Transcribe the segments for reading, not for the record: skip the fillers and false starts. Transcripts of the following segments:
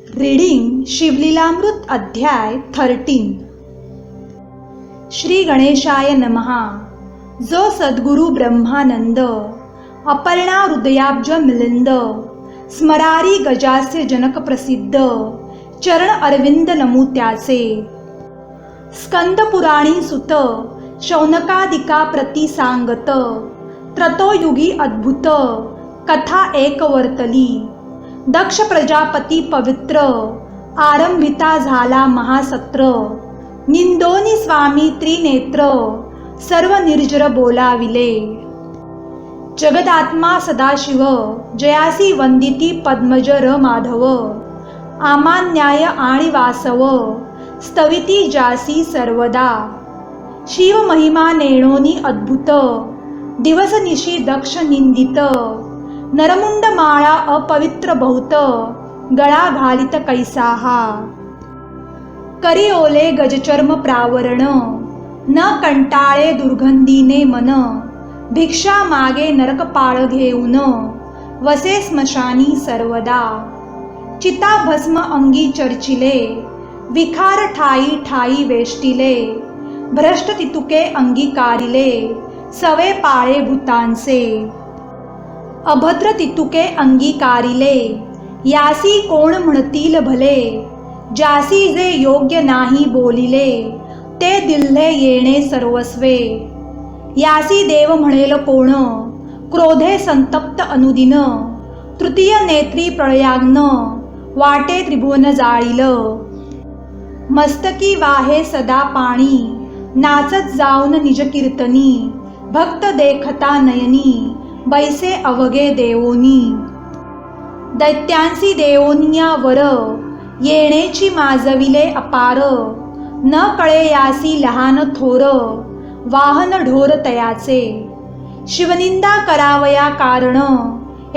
Reading Shivlilamrut अध्याय 13। श्री गणेशाय नमः। जो सद्गुरु ब्रह्मानंद अपर्णा हृदयाब्ज मिलिंद स्मरारी गजास्य जनक प्रसिद्ध चरण अरविंद नमू त्याचे। स्कंद पुराणी सुत शौनकादिका प्रति सांगत त्रतोयुगी अद्भुत कथा एक वर्तली। दक्ष प्रजापती पवित्र आरंभिता झाला महासत्र। निंदोनी स्वामी त्रिनेत्र सर्व निर्जर बोलाविले। जगदात्मा सदाशिव जयासी वंदिती पद्मज र माधव। आमान्याय आणि वासव स्तविती जासी सर्वदा। शिव महिमा नेणोनी अद्भुत दिवस निशी दक्ष निंदित। नरमुंड माळा अपवित्र बहुत गळा घालित कैसाहा। करी ओले गजचर्म प्रावरण न कंटाळे दुर्गंधीने मन। भिक्षा मागे नरकपाळ घेऊन वसे स्मशानी सर्वदा। चिता भस्म अंगी चर्चिले विखार ठाई ठाई वेष्टिले। भ्रष्ट तितुके अंगीकारिले सवे पाळे भूतांचे। अभद्र तितुके अंगीकारिले यासी कोण म्हणतील भले। ज्यासी जे योग्य नाही बोलिले ते दिल्हे येणे सर्वस्वे। यासी देव म्हणेल कोण क्रोधे संतप्त अनुदिन। तृतीय नेत्री प्रळयाग्न वाटे त्रिभुवन जाळील। मस्तकी वाहे सदा पाणी नाचत जाऊन निज कीर्तनी। भक्त देखता नयनी बैसे अवघे देवोनी। दैत्यांसी देवोनिया वर येणेची माजविले अपार। न कळे यासी लहान थोर वाहन ढोर तयाचे। शिवनिंदा करावया कारण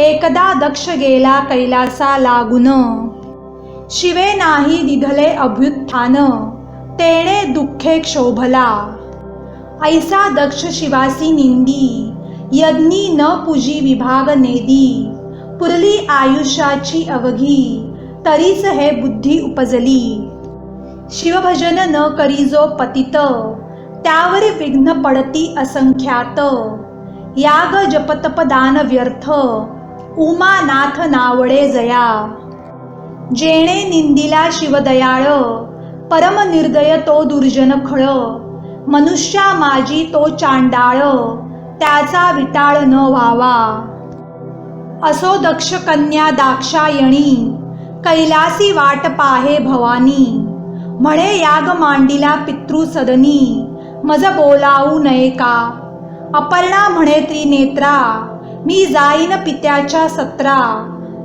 एकदा दक्ष गेला कैलासा लागून। शिवे नाही दिधले अभ्युत्थान तेणे दुःखे क्षोभला। ऐसा दक्ष शिवासी निंदी यज्ञी न पूजी विभाग नेदी। पुरली आयुष्याची अवघी तरीच हे बुद्धी उपजली। शिवभजन न करी जो पतित त्यावर विघ्न पडती असंख्यात। याग जपतप दान व्यर्थ उमानाथ नावडे जया। जेणे निंदिला शिवदयाळ परम निर्दय तो दुर्जन खळ। मनुष्या माजी तो चांडाळ त्याचा विटाळ न व्हावा। असो दक्ष कन्या दाक्षायणी कैलासी वाट पाहे भवानी। म्हणे याग मांडिला पितृ सदनी मज बोलावू नये का। अपर्णा म्हणे त्रिनेत्रा मी जाईन पित्याच्या सत्रा।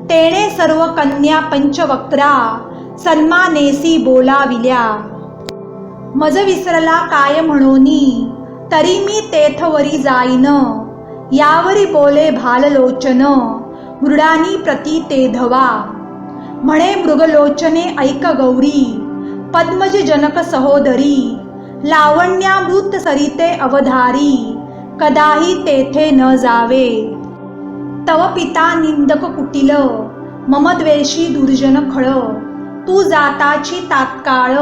तेणे सर्व कन्या पंचवक्त्रा सन्मानेसी बोलाविल्या। मज विसरला काय म्हणोनी तरी मी तेथवरी जाईन। यावरी बोले भाललोचन मृडानी प्रती ते धवा। म्हणे मृगलोचने ऐक गौरी पद्मज जनक सहोदरी। लावण्यामृत सरिते अवधारी कदाही तेथे न जावे। तव पिता निंदक कुटिल मम द्वेषी दुर्जन खळ। तू जाताची तात्काळ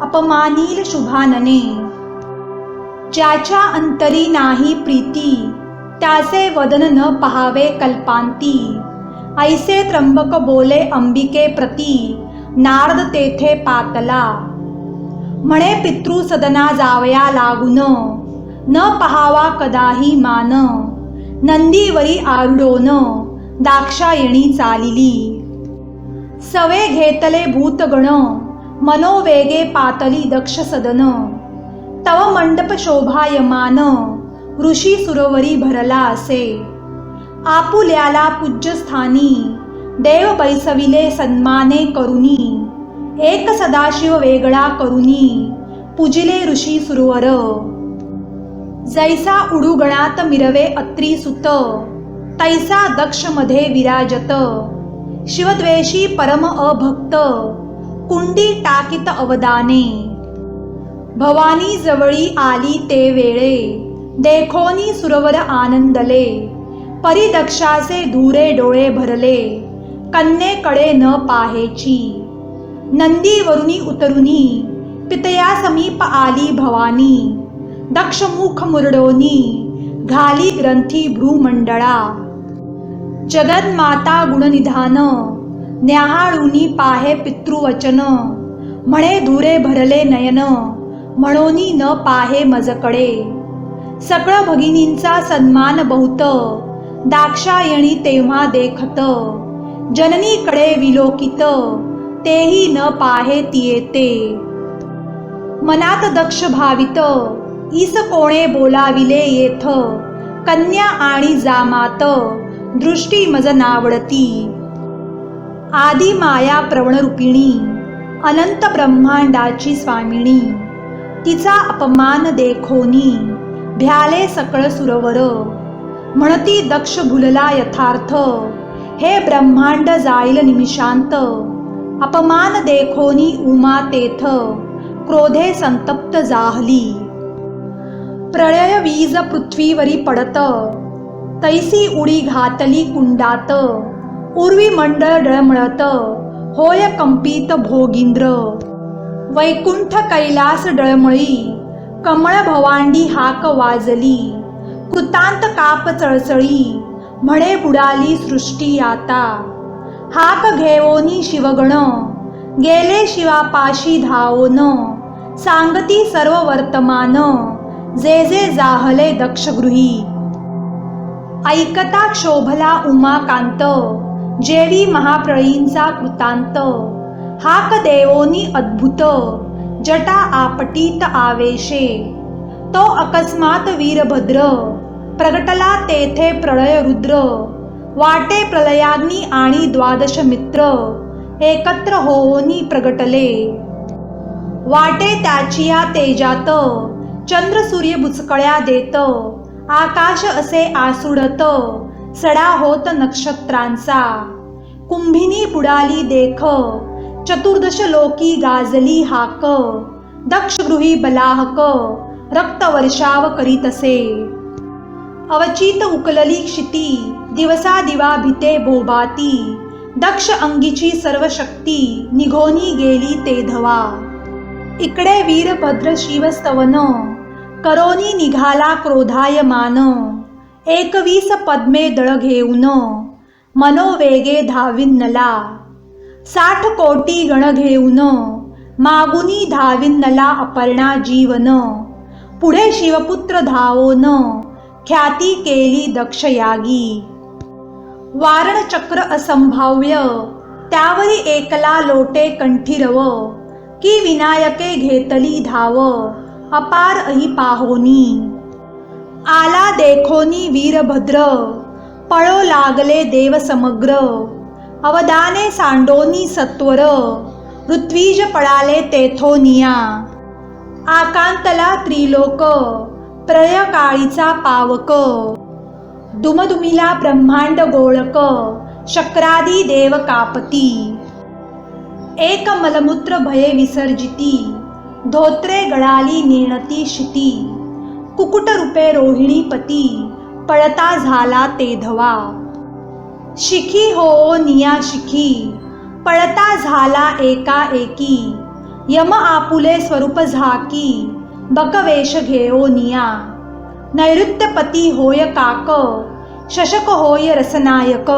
अपमानील शुभानने। ज्याच्या अंतरी नाही प्रीती त्याचे वदन न पहावे कल्पांती। ऐसे त्र्यंबक बोले अंबिके प्रती नारद तेथे पातला। म्हणे पितृ सदना जावया लागून न पहावा कदाही मान। नंदीवरी आरूढोन दाक्षायणी चालिली। सवे घेतले भूतगण मनोवेगे पातली दक्ष सदन। तव मंडप शोभायमान ऋषी सुरवरी भरला असे। आपुल्याला पूज्यस्थानी देव बैसविले सन्माने करुनी। एक सदाशिव वेगळा करुनी पूजिले ऋषी सुरवर। जैसा उडुगणात मिरवे अत्री सुत तैसा दक्ष मध्ये विराजत। शिवद्वेषी परम अभक्त कुंडी टाकीत अवदाने। भवानी जवळी आली ते वेळे देखोनी सुरवर आनंदले। परिदक्षाचे धुरे डोळे भरले कन्येकडे न पाहेची. नंदीवरुनी उतरुनी पितया समीप आली भवानी. दक्षमुख मुरडोनी घाली ग्रंथी भ्रूमंडळा. जगन्माता गुणनिधान न्याहाळूनी पाहे पितृवचन. म्हणे धुरे भरले नयन म्हणोनी न पाहे मजकडे. सकळ भगिनींचा सन्मान बहुत दाक्षायणी तेव्हा देखत. जननीकडे विलोकित तेही न पाहे ती येते. मनात दक्ष भावित ईस कोणे बोलाविले येथ. कन्या आणि जामात दृष्टी मज नावडती. आदी माया प्रवणरूपिणी अनंत ब्रह्मांडाची स्वामिनी. तिचा अपमान देखोनी भ्याले सकळ सुरवर. म्हणती दक्ष भुलला यथार्थ हे ब्रह्मांड जाईल निमिषांत. अपमान देखोनी उमा तेथ क्रोधे संतप्त जाहली. प्रळय वीज पृथ्वीवरी पडत तैसी उडी घातली कुंडात. उर्वी मंडळ डळमळत होय कंपित भोगींद्र. वैकुंठ कैलास डळमळी कमळ भवांडी हाक वाजली. कृतांत काप चळचळी म्हणे बुडाली सृष्टी आता. हाक घेवोनी शिवगण गेले शिवापाशी धावोन. सांगती सर्व वर्तमान जे जे जाहले दक्षगृही. ऐकता क्षोभला उमाकांत जेवी महाप्रळींचा कृतांत. हाक देवोनी अद्भुत जटा आपटीत आवेशे. तो अकस्मात वीरभद्र प्रगटला तेथे प्रळय रुद्र. वाटे प्रलयाग्नी आणि द्वादश मित्र एकत्र होऊनी प्रगटले. वाटे त्याचिया तेजात चंद्र सूर्य बुचकळ्या देत. आकाश असे आसुडत सडा होत नक्षत्रांचा. कुंभिनी बुडाली देख चतुर्दश लोकी गाजली हाक. दक्षगृही बलाहक रक्तवर्षाव करीतसे. अवचित उकलली क्षिती दिवसा दिवा भीते भोबाती. दक्ष अंगीची सर्व शक्ती निघोनी गेली ते धवा. इकडे वीरभद्र शिवस्तवन करोनी निघाला क्रोधायमान. 21 पद्मे दळ घेऊन मनोवेगे धाविन्नला. 60 कोटी गण घेऊन मागुनी धाविन्नला अपर्णा जीवन. पुढे शिवपुत्र धावोन ख्याती केली दक्षयागी. वारण चक्र असंभाव्य त्यावरी एकला लोटे कंठीरव. की विनायके घेतली धाव अपार अही पाहोनी. आला देखोनी वीरभद्र पळो लागले देव समग्र. अवदाने सांडोनी सत्वर ऋत्विज पळाले तेथोनिया. आकांतला त्रिलोक प्रळय काळीचा पावक. दुमदुमिला ब्रह्मांड गोळक शक्रादी देव कापती. एक मलमूत्र भये विसर्जिती धोत्रे गळाली नेणती शिती. कुकुट रूपे रोहिणीपती पळता झाला ते धवा. शिखी हो निया शिखी पळता झाला एका एकी. यम आपुले स्वरूप झाकी बकवेश घेओ निया. नैऋत्यपती होय काक शशक होय रसनायक.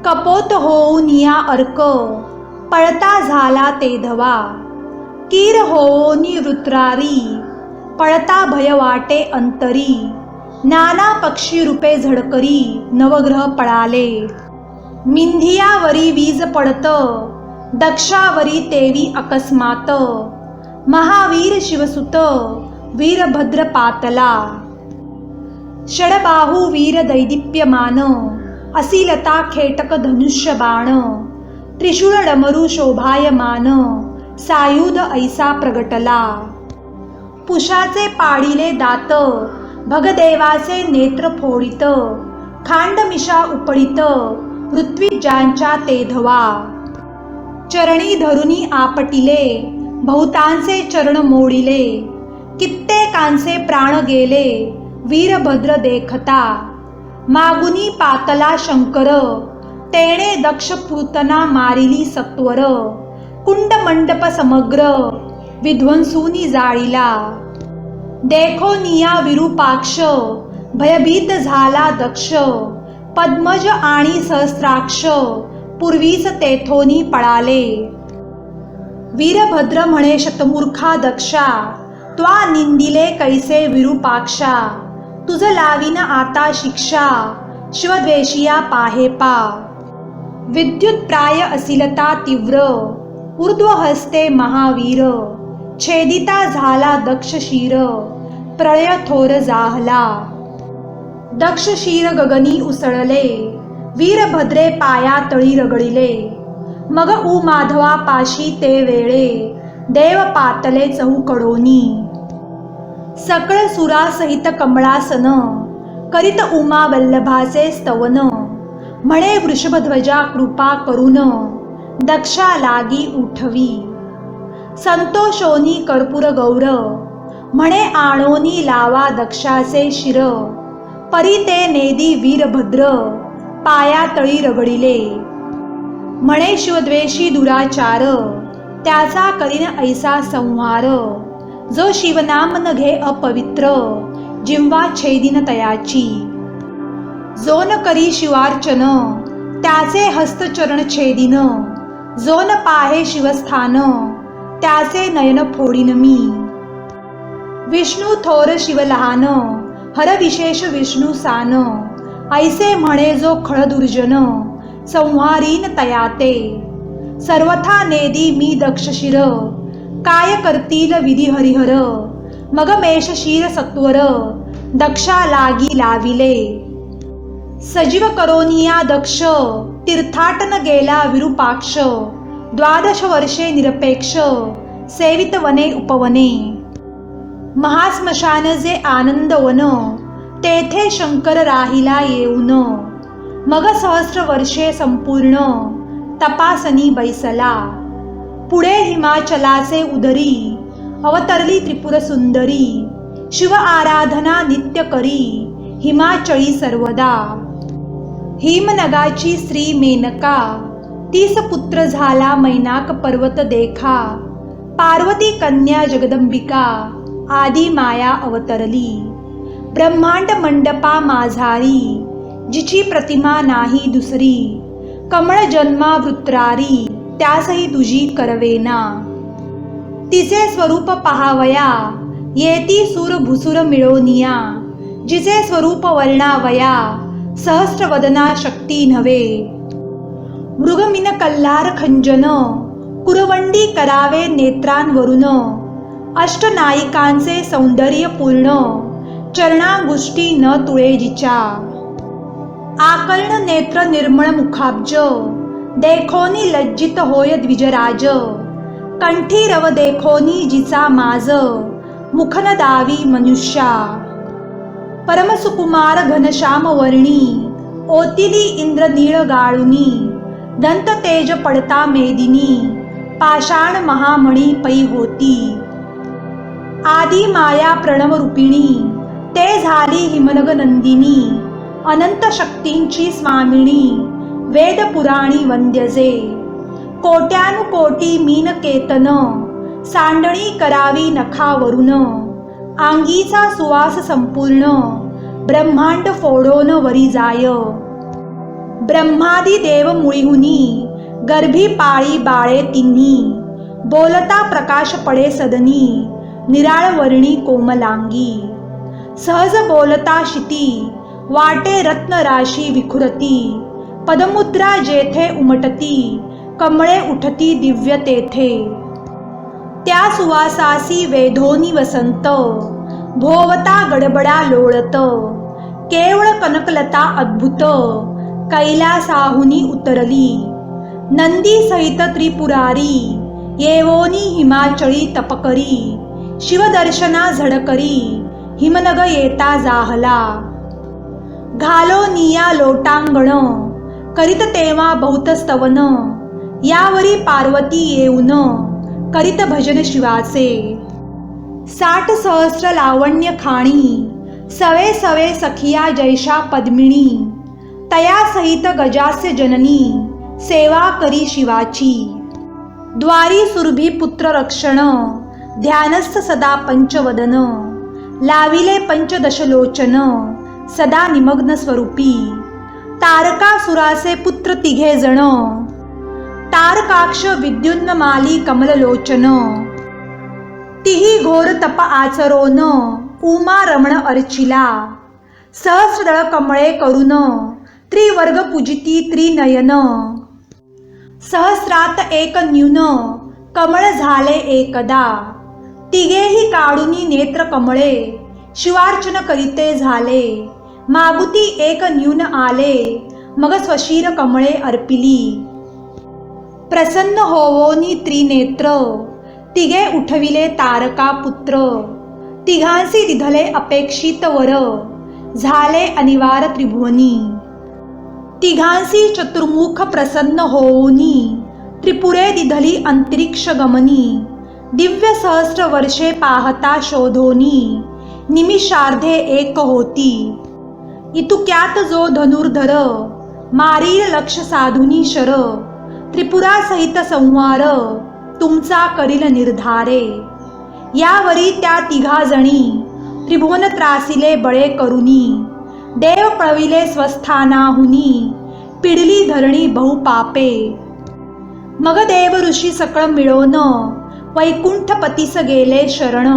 कपोत होऊ निया अर्क पळता झाला ते धवा. कीर होओनी वृत्रारी पळता भय वाटे अंतरी. नाना पक्षी रूपे झडकरी नवग्रह पळाले. मिंधियावरी वीज पडत दक्षावरी तेवी अकस्मात. महावीर शिवसुत वीरभद्र पातला. षडबाहू वीर दैदिप्यमान असिलता खेटक धनुष्य बाण. त्रिशूळ डमरू शोभायमान सायुध ऐसा प्रगटला. पुषाचे पाडिले दात भगदेवाचे नेत्र फोडित. खांडमिशा उपडित ऋत्विजांच्या ते धवा. चरणी धरुनी आपटिले बहुतांचे चरण मोडिले. कित्येकांचे प्राण गेले वीरभद्र देखता. मागुनी पातला शंकर तेणे दक्ष पूतना मारिली सत्वर, कुंड मंडप समग्र विध्वंसूनी जाळीला. देखो निया विरूपाक्ष, भयभीत झाला दक्ष, पद्मज आणि सहस्राक्ष पूर्वीच तेथोनी पळाले. वीरभद्र म्हणे शतमूर्खा दक्षा, त्वा निंदिले कैसे विरूपाक्षा, तुझ लावीन आता शिक्षा, शिवद्वेषिया पाहे पा. विद्युत प्राय असिलता तीव्र, ऊर्ध्व हस्ते महावीर, छेदिता झाला दक्ष शिर, प्रळय थोर जाहला. दक्ष शिर गगनी उसळले, वीरभद्रे पाया तळी रगडिले. मग माधवा पाशी ते वेळे, देव पातले चहूकडोनी. सकळ सुरासहित कमळासन, करीत उमा वल्लभाचे स्तवन. म्हणे वृषभध्वजा कृपा करून, दक्षा लागी उठवी. संतोषोनी कर्पूर गौर, म्हणे आणोनी लावा दक्षाचे शिर. परी ते नेदी वीरभद्र, पाया तळी रगडिले. म्हणे शिवद्वेषी दुराचार, त्याचा करीन ऐसा संहार. जो शिवनाम न घे अपवित्र, जिंवा छेदिन तयाची. जो न करी शिवार्चन, त्याचे हस्तचरण छेदिन. जो न पाहे शिवस्थान, त्याचे नयन फोडीन मी. विष्णू थोर शिव लहान, हर विशेष विष्णू सान. ऐसे म्हणे जो खळ दुर्जन, संहारीन तयाते. सर्वथा नेदी मी दक्ष शिर, काय करतील विधी हरिहर. मग मेष शिर सत्वर, दक्षा लागी लाविले. सजीव करोनिया दक्ष, तीर्थाटन गेला विरूपाक्ष. 12 वर्षे निरपेक्ष, सेवित वने उपवने. महाश्मशान जे आनंदवन, तेथे शंकर राहिला येऊन. मग सहस्र वर्षे संपूर्ण, तपासनी बैसला. पुढे हिमाचलाचे उदरी, अवतरली त्रिपुर सुंदरी. शिव आराधना नित्य करी, हिमाचळी सर्वदा. हिमनगाची स्त्री मेनका, 30 पुत्र झाला मैनाक पर्वत देखा. पार्वती कन्या जगदंबिका, आदी माया अवतरली. ब्रह्मांड मंडपा माझारी, जिची प्रतिमा नाही दुसरी. कमळ जन्मा वृत्रारी, त्यासही तुझी करवेना. तिचे स्वरूप पहावया, येती सूर भुसुर मिळोनिया. जिचे स्वरूप वर्णावया, सहस्रवदना शक्ती नव्हे. मृगमिन कल्हार खंजन, कुरवंडी करावे नेत्रांवरून. अष्टनायिकांचे सौंदर्य पूर्ण, चरणांगुष्टी न तुळे जिच्या. आकर्ण नेत्र निर्मळ मुखाब्ज, देखोनी लज्जित होय द्विजराज. कंठी रव देखोनी जिचा माज, मुखन दावी मनुष्या. परमसुकुमार घनश्याम वर्णी, ओतिली इंद्र नीळ गाळुनी. दंत तेज पडता मेदिनी, पाषाण महामणी पै होती. आदी माया प्रणव रूपिणी, ते झाली हिमनग नंदिनी. अनंत शक्तींची स्वामिनी, वेद पुराणी वंद्यजे. कोट्यानुकोटी मीन केतन, सांडणी करावी नखावरून. आंगीचा सुवास संपूर्ण, ब्रह्मांड फोडोन वरी जाय. ब्रह्मादी देव मुळीहुनी, गर्भी पाळी बाळे तिन्ही. बोलता प्रकाश पडे सदनी, निराळ वर्णी कोमलांगी. सहज बोलता शिती, वाटे रत्न राशी विखुरती. पदमुद्रा जेथे उमटती, कमळे उठती दिव्य तेथे. त्या सुवासासी वेधोनी वसंत, भोवता गडबडा लोळत. केवळ कनकलता अद्भुत, कैलासाहुनी उतरली. नंदी सहित त्रिपुरारी, येवोनी हिमाचळी तपकरी. शिवदर्शना झडकरी, हिमनग येता जाहला. घालो निया लोटांगण, करीत तेव्हा बहुत स्तवन. यावरी पार्वती येऊन, करीत भजन शिवाचे. 60 सहस्र लावण्य खाणी, सवे सवे सखिया जैशा पद्मिणी. तया सहित गजास्य जननी सेवा करी शिवाची। द्वारी सुरभी पुत्र रक्षण ध्यानस्थ सदा पंचवदन। लाविले पंचदशलोचन सदा निमग्न स्वरूपी। तारकासुराचे पुत्र तिघे जण तारकाक्ष विद्युन्माली कमललोचन। तिही घोर तप आचरोन उमा रमण अर्चिला। सहस्रदळ कमळे करून त्रिवर्ग पूजिती त्रिनयन। सहस्रात एक न्यून कमळ झाले एकदा। तिघेही काढुनी नेत्र कमळे शिवार्चन करीते झाले। मागुती एक न्यून आले मग स्वशीर कमळे अर्पिली। प्रसन्न होवोनी त्रिनेत्र तिघे उठविले तारका पुत्र। तिघांसी दिधले अपेक्षित वर झाले अनिवार्य त्रिभुवनी। तिघांसी चतुर्मुख प्रसन्न होऊनी त्रिपुरे दिधली अंतरिक्ष गमनी। दिव्य सहस्र वर्षे पाहता शोधोनी निमिषार्धे एक होती। इतुक्यात जो धनुर्धर मारील लक्ष साधुनी शर। त्रिपुरा सहित संवार तुमचा करील निर्धारे। यावरी त्या तिघा जणी त्रिभुवन त्रासिले बळे करुनी। देव पळविले स्वस्थानाहुनी पिडली धरणी बहुपापे। मग देव ऋषी सकळ मिळोन वैकुंठपतीस गेले शरण।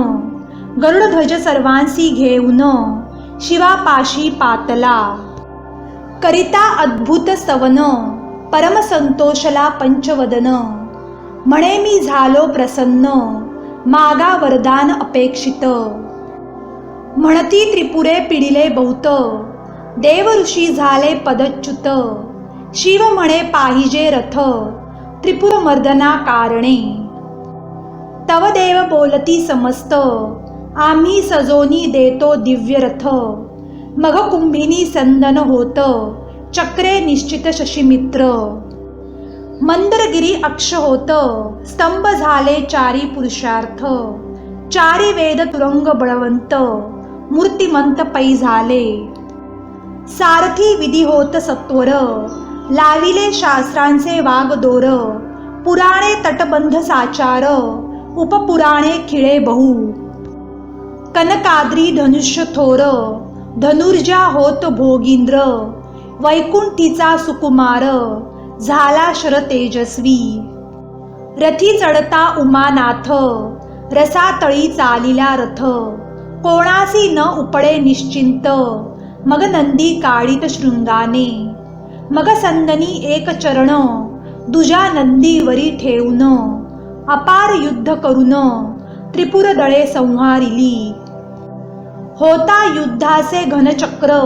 गरुडध्वज सर्वांसी घेऊन शिवापाशी पातला। करिता अद्भुत स्तवन परम संतोषला पंचवदन। म्हणे मी झालो प्रसन्न मागा वरदान अपेक्षित। म्हणती त्रिपुरे पिडिले बहुत देव ऋषी झाले पदच्युत। शिव म्हणे पाहिजे रथ त्रिपुर मर्दना कारणे। तव देव बोलती समस्त आम्ही सजोनी देतो दिव्य रथ। मग कुंभिनी संदन होत चक्रे निश्चित शशिमित्र। मंदरगिरी अक्ष होत स्तंभ झाले चारी पुरुषार्थ। चारी वेद तुरंग बळवंत मूर्तिमंत पै झाले। सारथी विधी होत सत्वर लाविले शास्त्रांचे वागदोर। पुराणे तटबंध साचार उपपुराणे खिळे बहु। कनकाद्री धनुष्य थोर धनुर्जा होत भोगींद्र। वैकुंठीचा सुकुमार झाला शर तेजस्वी। रथी चढता उमानाथ रसातळी चालिला रथ। कोणासी न उपडे निश्चिंत मग नंदी काढीत शृंगाने। मग संदनी एक चरण दुजा नंदीवरी ठेवून। अपार युद्ध करून त्रिपुर दळे संहारिली। होता युद्धाचे घनचक्र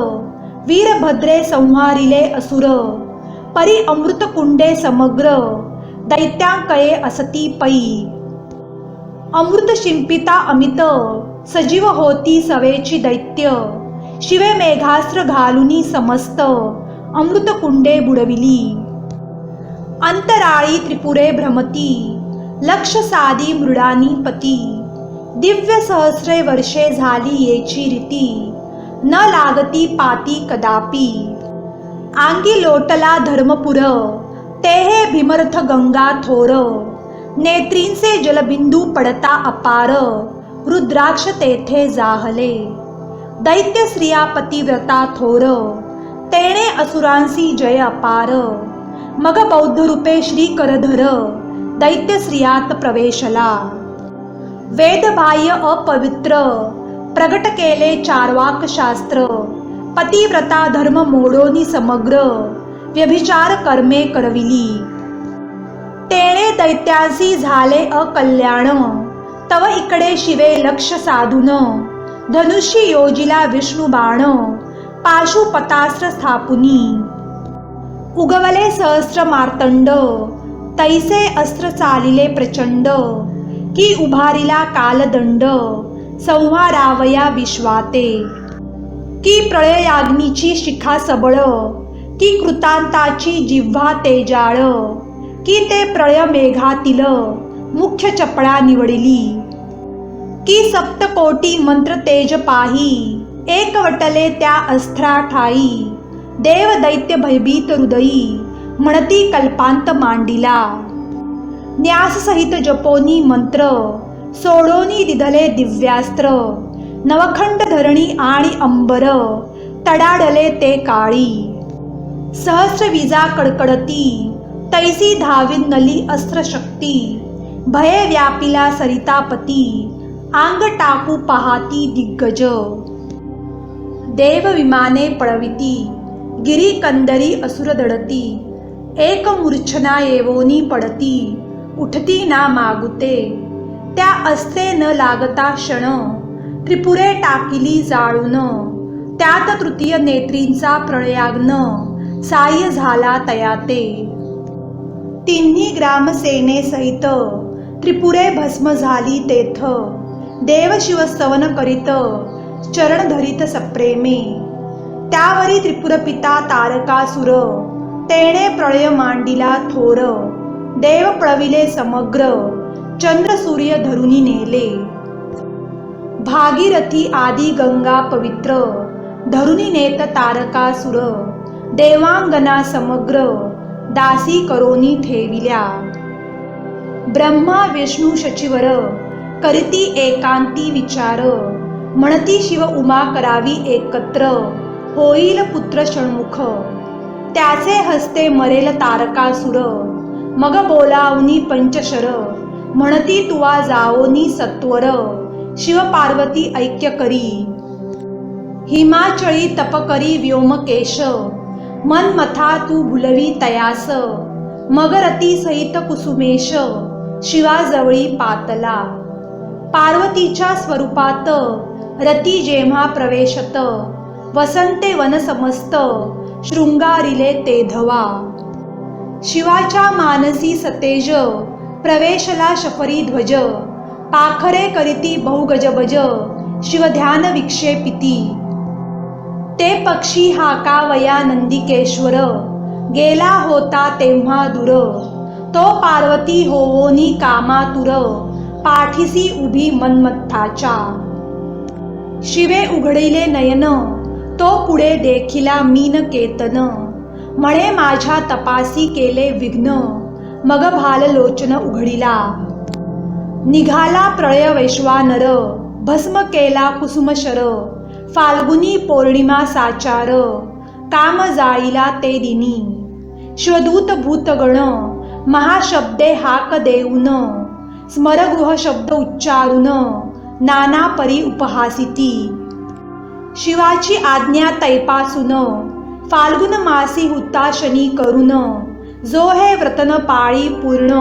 वीरभद्रे संहारिले असुर। परी अमृत कुंडे समग्र दैत्यांकये असती पै। अमृत शिंपिता अमित सजीव होती सवेची दैत्य। शिवे मेघास्त्र घालुनी समस्त अमृत कुंडे बुडविली। अंतराळी त्रिपुरे भ्रमती लक्ष साधी मृडानी पती। दिव्य सहस्रे वर्षे झाली येची रीती न लागती पाती कदापि। आंगी लोटला धर्मपुर तेहे भीमरथ गंगा थोर। नेत्रींचे जलबिंदू पडता अपार रुद्राक्ष तेथे जाहले। दैत्य स्त्रिया पतिव्रता थोर तेणे असुरांसी जय अपार। मग बौद्ध रूपे श्री करधर दैत्य स्त्रियात प्रवेशला। वेदबाह्य अपवित्र प्रगट केले चारवाक शास्त्र। पतिव्रता धर्म मोडोनी समग्र व्यभिचार कर्मे करविली। तेणे दैत्यांसी झाले अकल्याण तव इकडे शिवे लक्ष साधून। धनुष्य योजिला विष्णू बाण पाशुपतास्त्र स्थापुनी। उगवले सहस्र मार्तंड तैसे अस्त्र चालिले प्रचंड। की उभारिला कालदंड संहारावया विश्वाते। की प्रळयाग्नीची शिखा सबळ की कृतांताची जिव्हा तेजाळ। की ते प्रळय मेघातील मुख्य चपळा निवडिली। की सप्तकोटी मंत्र तेज पाही एकवटले त्या अस्त्रा ठाई। देव दैत्य भयभीत हृदयी म्हणती कल्पांत मांडिला. न्यास सहित जपोनी मंत्र सोडोनी दिधले दिव्यास्त्र. नवखंड धरणी आणि अंबर तडाडले ते काळी. सहस्र विजा कडकडती तैसी धावीन नली अस्त्रशक्ती. भये व्यापिला सरितापती आंग टाकू पाहाती दिग्गज. देव विमाने पळविती गिरी कंदरी असुर दडती. एक मूर्छना येवोनी पडती उठती ना मागुते. त्या अस्त्रे न लागता क्षण त्रिपुरे टाकिली जाळून. त्यात तृतीय नेत्रींचा प्रळयाग्न साह्य झाला तयाते. तिन्ही ग्रामसेनेसहित त्रिपुरे भस्म झाली तेथ. देव शिवस्तवन करीत चरण धरीत सप्रेमे. त्यावरी त्रिपुर पिता तारकासुर तेणे प्रळय मांडिला थोर. देव पळविले समग्र चंद्र सूर्य धरुनी नेले. भागीरथी आदी गंगा पवित्र धरुनी नेत तारकासुर. देवांगना समग्र दासी करोनी ठेविल्या. ब्रह्मा विष्णू शचीवर करीती एकांती विचार. म्हणती शिव उमा करावी एकत्र होईल पुत्र षण्मुख. त्याचे हस्ते मरेल तारकासुर मग बोलावनी पंचशर. म्हणती तुवा जाओनी सत्वर शिव पार्वती ऐक्य करी. हिमाचळी तप करी व्योमकेश मनमथा तू भुलवी तयास. मग रती सहित कुसुमेश शिवाजवळी पातला. पार्वतीच्या स्वरूपात रती जेव्हा प्रवेशत. वसंते वन समस्त शृंगारिले ते धवा. शिवाच्या मानसी सतेज प्रवेशला शफरी ध्वज. पाखरे करीती बहुगजबज शिवध्यान विक्षेपिती. ते पक्षी हाकावया नंदिकेश्वर गेला होता तेव्हा दूर. तो पार्वती होवोनी कामातुर पाठीसी उभी मन्मथाच्या. शिवे उघडिले नयन तो पुढे देखिला मीन केतन. म्हणे माझ्या तपासी केले विघ्न मग भाल लोचन उघडिला. निघाला प्रळय वैश्वानर भस्म केला कुसुमशर. फाल्गुनी पौर्णिमा साचार काम जाळीला ते दिनी. शिवदूत भूतगण महाशब्दे हाक देऊन. स्मरगृह शब्द उच्चारून नाना परी उपहासिती. शिवाची आज्ञा तैपासून फाल्गुन मासी हुताशनी करून. जो हे व्रतन पाळी पूर्ण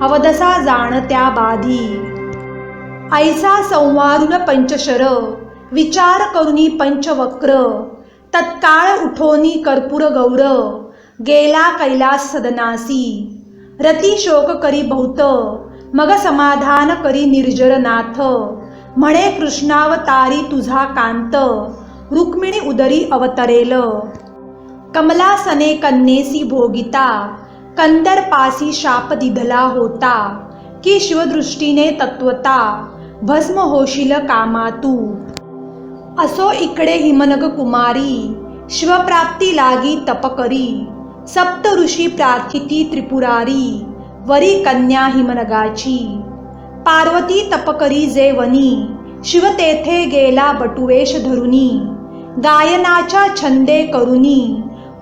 अवदसा जाणत्या बाधी. ऐसा संवारून पंचशर विचार करुनी पंचवक्र. तत्काळ उठोनी कर्पूर गौर गेला कैलास सदनासी. रती शोक करी बहुत मग समाधान करी निर्जरनाथ. म्हणे कृष्णावतारी तुझा कांत रुक्मिणी उदरी अवतरेल. कमलासने कन्येसी भोगिता कंदर्पासी शाप दिधला होता. की शिवदृष्टीने तत्वता भस्म होशील कामातू. असो इकडे हिमनग कुमारी शिवप्राप्ती लागी तप करी. सप्त ऋषी प्रार्थिती त्रिपुरारी वरी कन्या हिमनगाची. पार्वती तप करी जे वनी शिव तेथे गेला बटुवेश धरुनी. गायनाच्या छंदे करुनी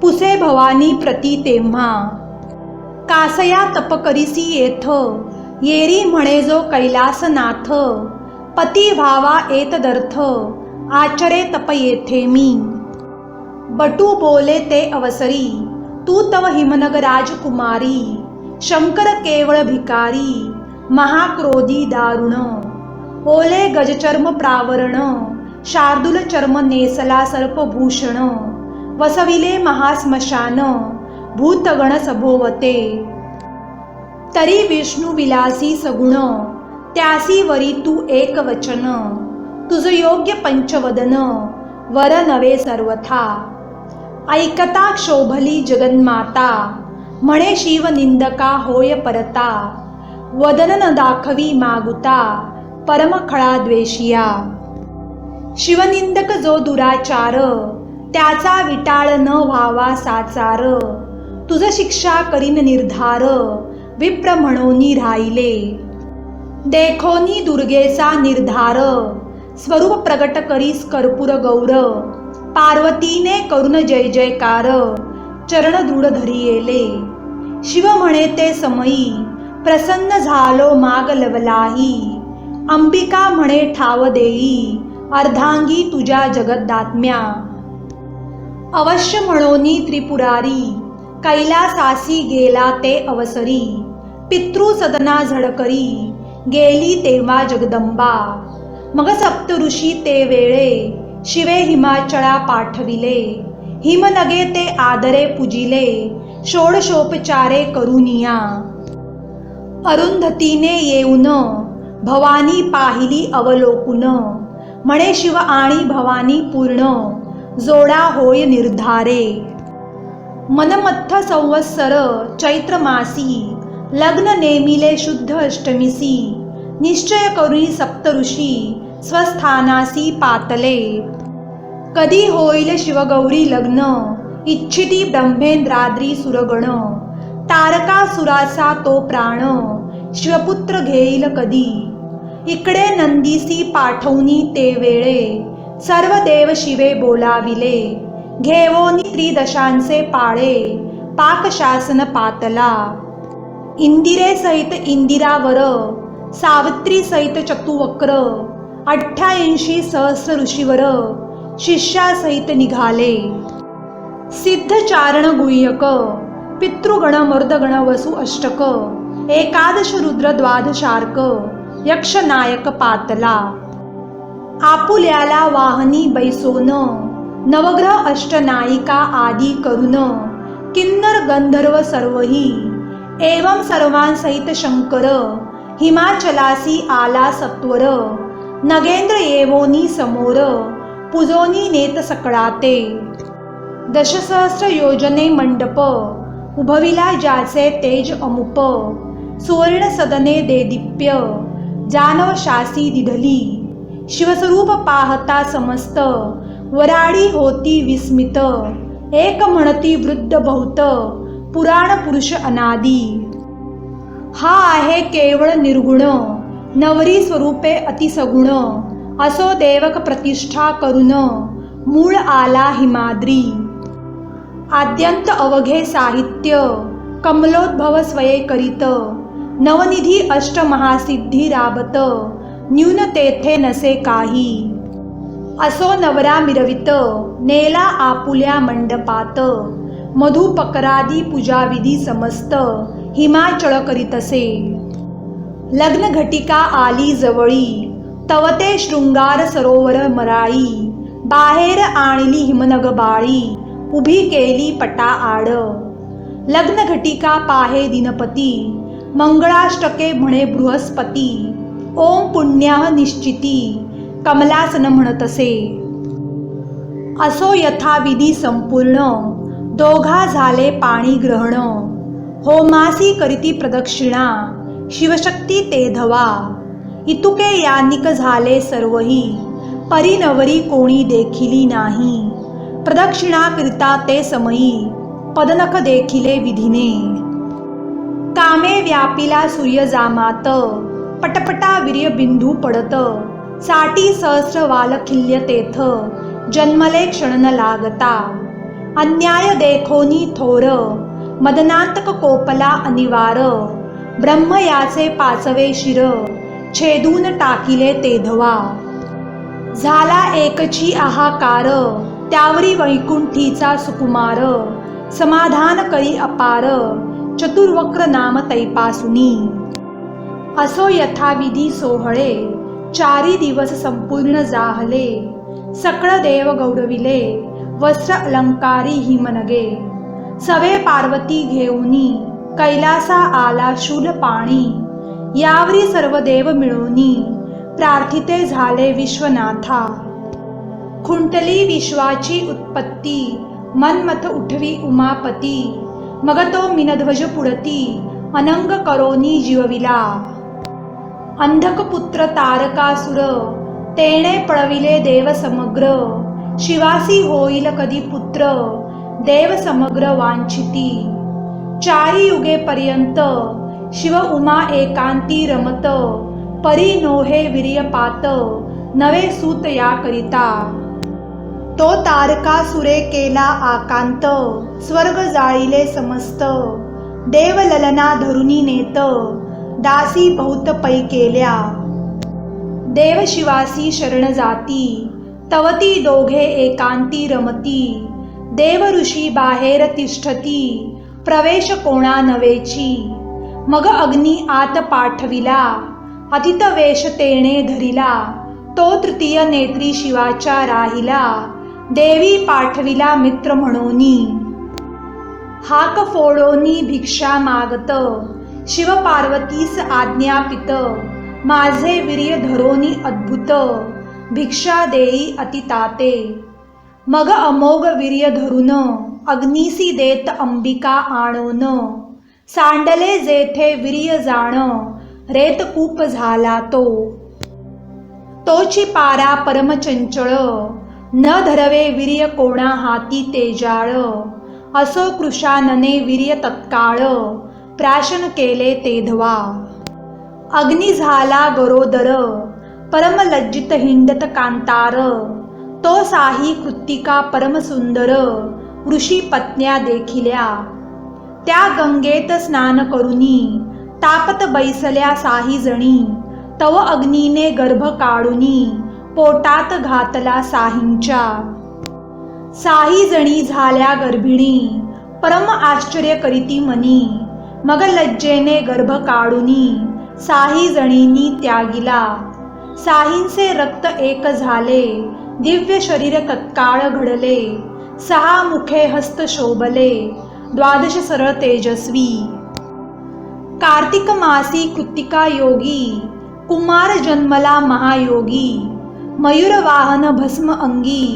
पुसे भवानी प्रती तेव्हा. कासया तप करीसी येथ येरी म्हणे जो कैलासनाथ. पती भावा एतदर्थ आचरे तप येथे मी. बटू बोले ते अवसरी तू तव हिमनग राजकुमारी. शंकर केवळ भिकारी महाक्रोधी दारुण. ओले गजचर्म प्रावरण शार्दूल चर्म नेसला सर्पभूषण. वसविले महास्मशान भूतगण सभोवते. तरी विष्णू विलासी सगुण त्यासी वरी तू एक वचन. तुझ योग्य पंचवदन वर नवे सर्वथा. ऐकता क्षोभली जगन्माता म्हणे शिवनिंदका होय परता. वदन न दाखवी मागुता परम खळा द्वेषिया. शिवनिंदक जो दुराचार त्याचा विटाळ न व्हावा साचार, तुझ शिक्षा करीन निर्धार, विप्र म्हणोनी राहिले. देखोनी दुर्गेचा निर्धार, स्वरूप प्रगट करीस कर्पूर गौर, पार्वतीने करून जय जयकार, चरण दृढ धरियेले. शिव म्हणे ते समयी, प्रसन्न झालो माग लवलाही, अंबिका म्हणे ठाव देई, अर्धांगी तुझ्या जगदात्म्या. अवश्य म्हणोनी त्रिपुरारी, कैलासासी गेला ते अवसरी, पितृ सदना झडकरी, गेली तेव्हा जगदंबा. मग सप्त ऋषी ते वेळे, शिवे हिमाचळा पाठविले, हिमनगे ते आदरे पूजिले, षोडशोपचारे करुनिया. अरुंधतीने येऊन, भवानी पाहिली अवलोकुन, म्हणे शिव आणि भवानी पूर्ण, जोडा होय निर्धारे. मनमत्थ संवत्सर चैत्र मासी, लग्न नेमिले शुद्ध अष्टमीसी, निश्चय करुनी सप्त ऋषी, स्वस्थानासी पातले. कधी होईल शिवगौरी लग्न, इच्छिती ब्रह्मेंद्राद्री सुरगण, तारकासुराचा तो प्राण, शिवपुत्र घेईल कधी. इकडे नंदीसी पाठवनी ते वेळे, सर्व देव शिवे बोलाविले, घेवोनी त्रिदशांचे पाळे, पाकशासन पातला. इंदिरे सहित इंदिरावर, सावित्री सहित चतुवक्र, 88 सहस्र ऋषीवर, शिष्यासहित निघाले. सिद्ध चारण गुह्यक, पितृगण मर्दगण वसु अष्टक, एकादश रुद्र द्वादशार्क, यक्ष नायक पातला. आपुल्याला वाहनी बैसोन, नवग्रह अष्टनायिका आदी करुन, किन्नर गंधर्व सर्वही, एवं सर्वांसहित शंकर, हिमाचलासी आला सत्वर, नगेंद्र येवोनी समोर, पुजोनी नेत सकळाते. दशसहस्र योजने मंडप, उभविला ज्याचे तेज अमुप, सुवर्ण सदने देदीप्य, जानव शासी दिधली. शिवस्वरूप पाहता समस्त, वराडी होती विस्मित, एक म्हणती वृद्ध बहुत, पुराण पुरुष अनादी. हा आहे केवळ निर्गुण, नवरी स्वरूपे अतिसगुण, असो देवक प्रतिष्ठा करून, मूळ आला हिमाद्री. आद्यंत अवघे साहित्य, कमलोद्भव स्वये करीत, नवनिधी अष्टमहासिद्धी राबत, न्यून तेथे नसे काही. असो नवरा मिरवित, नेला आपुल्या मंडपात, मधुपकरादी पूजाविधी समस्त, हिमाचळ करीतसे. लग्न घटिका आली जवळी, तवते शृंगार सरोवर मराळी, बाहेर आणली हिमनग बाळी, उभी केली पटा आड. लग्न घटिका पाहे दिनपती, मंगळाष्टके म्हणे बृहस्पती, ओम पुण्याह निश्चिती, कमलासन म्हणतसे. असो यथाविधी संपूर्ण, दोघा झाले पाणी ग्रहण, होमासी करीती प्रदक्षिणा, शिवशक्ती ते धवा. इतुके यानिक झाले सर्वही, परिनवरी कोणी देखिली नाही, प्रदक्षिणा करिता ते समयी, पदनख देखिले विधीने. कामे व्यापिला सूर्य जामात, पटपटा वीर्य बिंदू पडत, साठी सहस्र वालखिल्य तेथ, जन्मले क्षण न लागता. अन्याय देखोनी थोर, मदनांतक कोपला अनिवार, ब्रह्म याचे पाचवे शिर, छेदून टाकिले तेधवा. झाला एकची आहाकार, त्यावरी वैकुंठीचा सुकुमार, समाधान करी अपार, चतुर्वक्र नाम तैपासुनी. असो यथाविधी सोहळे, 4 दिवस संपूर्ण जाहले, सकळ देव गौरविले, वस्त्र अलंकारी हिमनगे. सवे पार्वती घेऊनी, कैलासा आला शूल पाणी, यावरी सर्व देव मिळूनी, प्रार्थिते झाले विश्वनाथा. खुंटली विश्वाची उत्पत्ती, मनमथ उठवी उमापती, मग तो मीनध्वज पुढती, अनंग करोनी जीवविला. अंधक पुत्र तारकासुर, तेणे पळविले देव समग्र, शिवासी होईल कधी पुत्र, देव समग्र वांछिती. चारी युगेपर्यंत शिव उमा एकांती रमत, परी नोहे वीर्यपात, नवे सूत या करिता. तो तारकासुरे केला आकांत, स्वर्ग जाळिले समस्त. देव ललना धरुनी नेत, दासी बहुत पै केल्या. देव शिवासी शरण जाती, तवती दोघे एकांती रमती. देव ऋषी बाहेर तिष्ठती, प्रवेश कोणा नवेची. मग अग्नी आत पाठविला, अतित वेश तेणे धरिला. तो तृतीय नेत्री शिवाच्या राहिला, देवी पाठविला मित्र म्हणोनी. हाक फोडोनी भिक्षा मागत, शिव पार्वतीस आज्ञापित. माझे वीर्य धरोनी अद्भुत, भिक्षा देई अतिताते. मग अमोघ वीर्य धरून, अग्नीसी देत अंबिका आणोन. सांडले जेथे वीर्य जाण, रेतकूप झाला तो. तोची पारा परमचंचळ, न धरवे वीर्य कोणा हाती तेजाळ. असो कृशानने वीर्य तत्काळ, प्राशन केले तेधवा. अग्नी झाला गरोदर, परमलज्जित हिंडत कांतार. तो साही कृत्तिका परमसुंदर, ऋषी पत्न्या देखिल्या. त्या गंगेत स्नान करुनी, तापत बैसल्या साही जणी. तव अग्नीने गर्भ काढुनी, पोटात घातला साहींच्या. साही जणी झाल्या गर्भिणी, परम आश्चर्य करीती मनी. मग लज्जेने गर्भ काढुनी, साही जणींनी त्यागिला. साहींचे रक्त एक झाले, दिव्य शरीर तत्काळ घडले. 6 मुखे हस्त शोभले, 12 सरळ तेजस्वी. कार्तिक मासी कृत्तिका योगी, कुमार जन्मला महायोगी. मयूर वाहन भस्म अंगी,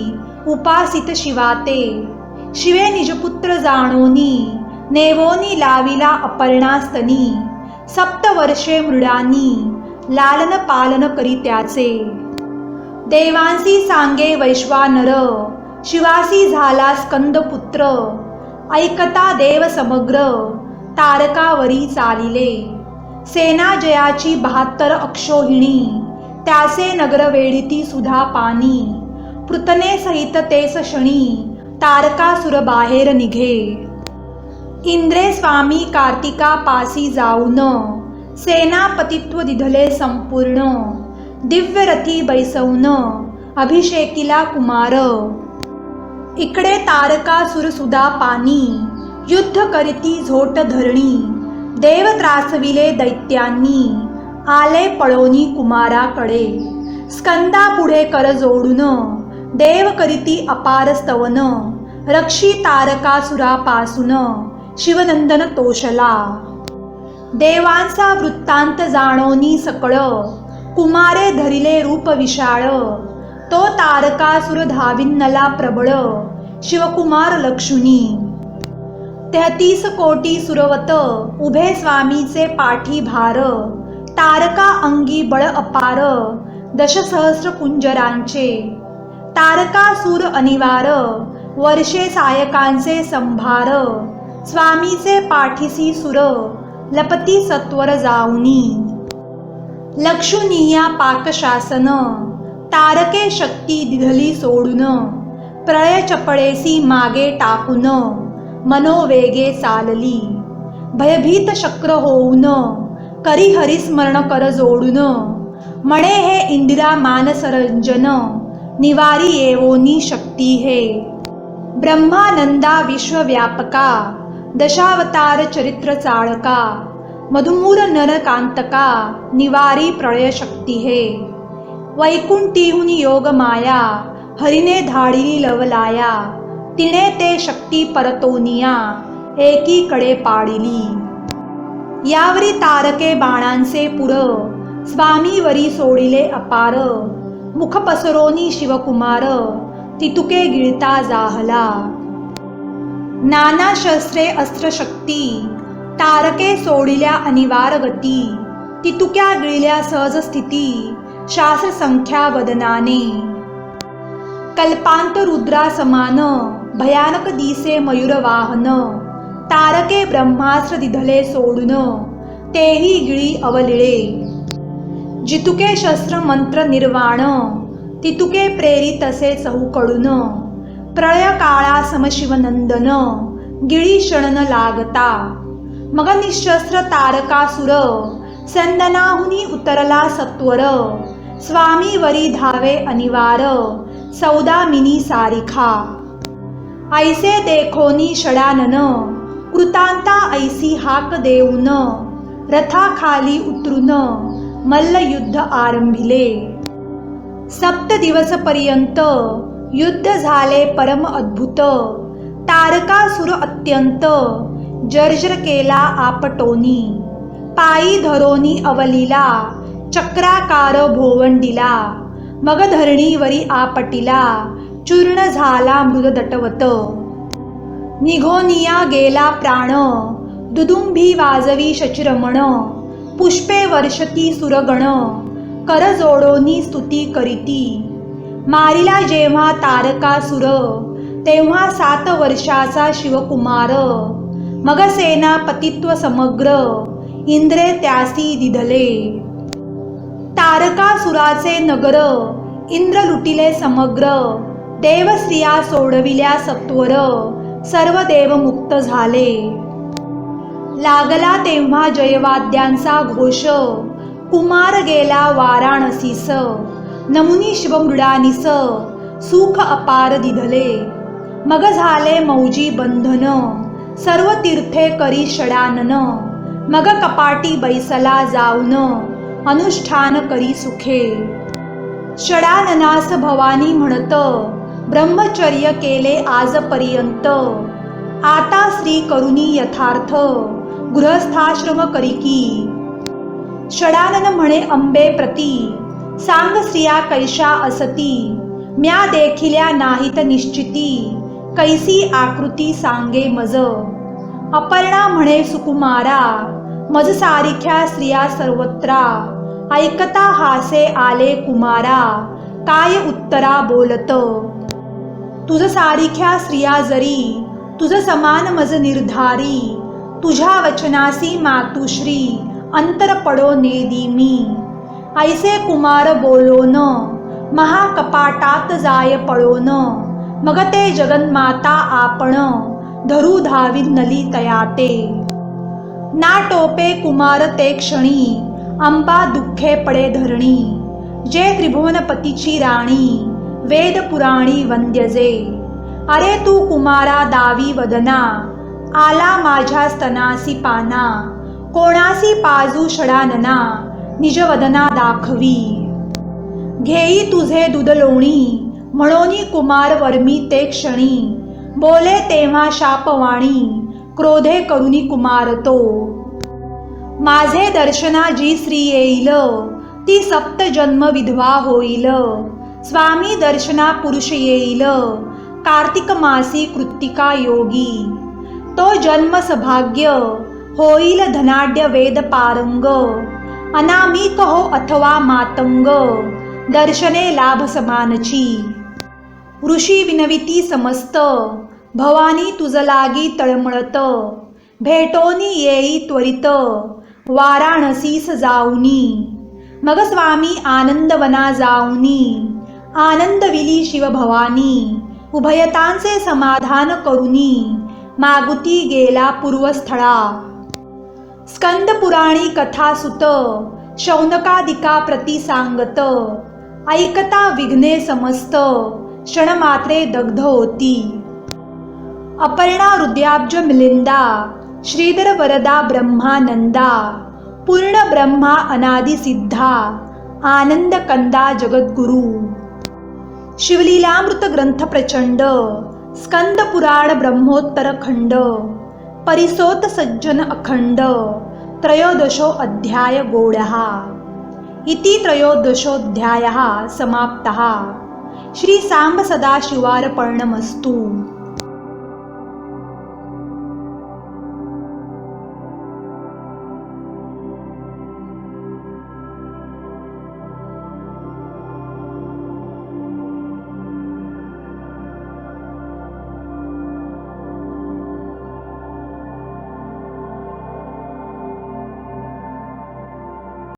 उपासित शिवाते. शिवे निजपुत्र जाणोनी, नेवोनी लाविला अपर्णास्तनी. 7 वर्षे मृडानी, लालन पालन करी त्याचे. देवांसी सांगे वैश्वानर, शिवासी झाला स्कंदपुत्र. ऐकता देव समग्र, तारकावरी चालिले. सेना जयाची 72 अक्षोहिणी, त्याचे नगर वेढिती सुधा पानी. पृतने सहित तेस शणी, तारकासुर बाहेर निघे. इंद्रे स्वामी कार्तिका पासी जाऊन, सेनापतित्व दिधले संपूर्ण. दिव्यरथी बैसवून, अभिषेकिला कुमार. इकडे तारकासुर सुधा पानी, युद्ध करीती झोट धरणी. देव त्रासविले दैत्यांनी, आले पळोनी कुमाराकडे. स्कंदा पुढे कर जोडून, देव करीती अपार स्तवन. रक्षी तारकासुरापासून, शिवनंदन तोषला. देवांचा वृत्तांत जाणोनी सकळ, कुमारे धरिले रूप विशाळ. तो तारकासुर धाविन्नला प्रबळ, शिवकुमार लक्षुनी. 33 कोटी सुरवत, उभे स्वामीचे पाठी भार. तारका अंगी बळ अपार, 10 सहस्र कुंजरांचे. तारकासूर अनिवार, वर्षे सायकांचे संभार. स्वामीचे पाठीसी सुर, लपती सत्वर जाऊनी. लक्षुनिया पाकशासन, तारके शक्ती दिधली सोडून. प्रळय चपळेसी मागे टाकून, मनोवेगे चालली. भयभीत शक्र होऊन, करी हरिस्मरण कर जोडून. म्हणे हे इंदिरा मानसरंजन, निवारी येवोनी शक्ती हे. ब्रह्मानंदा विश्वव्यापका, दशावतार चरित्र चाळका. मधुमूर नरकांतका, निवारी प्रळय शक्ती हे. वैकुंठीहून योग माया, हरिने धाडिली लवलाया. तिने ते शक्ती परतोनिया, एकीकडे पाडिली. यावरी तारके बाणांचे पुर, स्वामीवरी सोडिले अपार. मुख पसरोनी शिवकुमार, तितुके गिळता जाहला. नाना शस्त्रे अस्त्रशक्ती, तारके सोडिल्या अनिवार गती. तितुक्या गिळल्या सहज स्थिती, शास्त्र संख्या वदनाने. कल्पांत रुद्रा समान भयानक दिसे मयूरवाहन तारके ब्रह्मास्त्र दिधले सोडून तेही गिळी अवलिळे जितुके शस्त्र मंत्र निर्वाण तितुके प्रेरित असे चहूकडून प्रळय काळा समशिवनंदन गिळी शरण लागता मग निशस्त्र तारकासुर संदनाहुनी उतरला सत्वर स्वामी वरी धावे अनिवार सौदामिनी सारिखा ऐसे देखोनी षडानन कृतांता ऐसी हाक देऊन रथाखाली उतरून मल्लयुद्ध आरंभिले 7 दिवस पर्यंत युद्ध झाले परम अद्भुत तारकासुर अत्यंत जर्जर केला आपटोनी पायी धरोनी अवलीला चक्राकार भोवंडीला मग धरणीवरी आपटिला चूर्ण झाला मृद दटवत निघोनिया गेला प्राण दुदुंभी वाजवी शचिरमण पुष्पे वर्षती सुरगण कर जोडोनी स्तुती करीती मारिला जेव्हा तारकासुर तेव्हा 7 वर्षाचा शिवकुमार मग सेनापतित्व समग्र इंद्रे त्यासी दिधले तारकासुराचे नगर इंद्र लुटिले समग्र देवस्त्रिया सोडविल्या सत्वर सर्व देव मुक्त झाले लागला तेव्हा जयवाद्यांचा घोष कुमार गेला वाराणसीस नमुनी शिवमृडानिस सुख अपार दिधले मग झाले मौजी बंधन सर्व तीर्थे करी षडानन मग कपाटी बैसला जाऊन अनुष्ठान करी सुखे षडाननास भवानी म्हणत ब्रह्मचर्य केले आजपर्यंत आता स्त्री करुनी यथार्थ गृहस्थाश्रम करिकी षडानन म्हणे अंबे प्रती सांग स्त्रिया कैशा असती म्या देखिल्या नाहीत निश्चिती कैसी आकृती सांगे मज अपर्णा म्हणे सुकुमारा मज सारिख्या स्त्रिया सर्वत्रा ऐकता हासे आले कुमारा काय उत्तरा बोलत तुझ सारिख्या स्त्रिया जरी तुझ समान मज निर्धारी तुझ्या वचनासी मातुश्री अंतर पडो नेदी मी ऐसे कुमार बोलोन महाकपाटात जाय पळोन मग ते जगन्माता आपण धरू धावी नली तयाते ना टोपे कुमार ते क्षणी अंबा दुःखे पडे धरणी जे त्रिभुवनपतीची राणी वेद पुराणी वंद्यजे अरे तू कुमारा दावी वदना आला माझ्या स्तनासी पाना कोणासी पाजू षडानना निजवदना दाखवी घेई तुझे दूध लोणी म्हणोनी कुमार वर्मी ते क्षणी बोले तेव्हा शापवाणी क्रोधे करुनी कुमार तो माझे दर्शना जी स्त्री येईल ती 7 जन्म विधवा होईल स्वामी दर्शना पुरुष येईल कार्तिक मासी कृत्तिका योगी तो जन्म सभाग्य होईल धनाढ्य वेद पारंग अनामिक हो अथवा मातंग दर्शने लाभ समानची ऋषी विनविती समस्त भवानी तुझ लागी तळमळत भेटोनी येई त्वरित वाराणसीस जाऊनी मग स्वामी आनंदवना जाऊनी आनंदविली शिवभवानी उभयतांचे समाधान करुनी मागुती गेला पूर्वस्थळा स्कंद पुराणी कथा सुत शौनकादिका प्रती सांगत ऐकता विघ्ने समस्त क्षणमात्रे दग्ध होती अपर्णा हृदयाब्ज मिलिंदा श्रीधर वरदा ब्रह्मानंदा पूर्ण ब्रह्मा अनादि सिद्धा आनंद कंदा जगद्गुरु शिवलीलामृत ग्रंथ प्रचंड स्कंद पुराण ब्रह्मोत्तर खंड परिसोत सज्जन अखंड त्रयोदशो अध्याय गौडः इति त्रयोदशोऽध्यायः समाप्तः। श्री सांब सदाशिवार्पणमस्तु।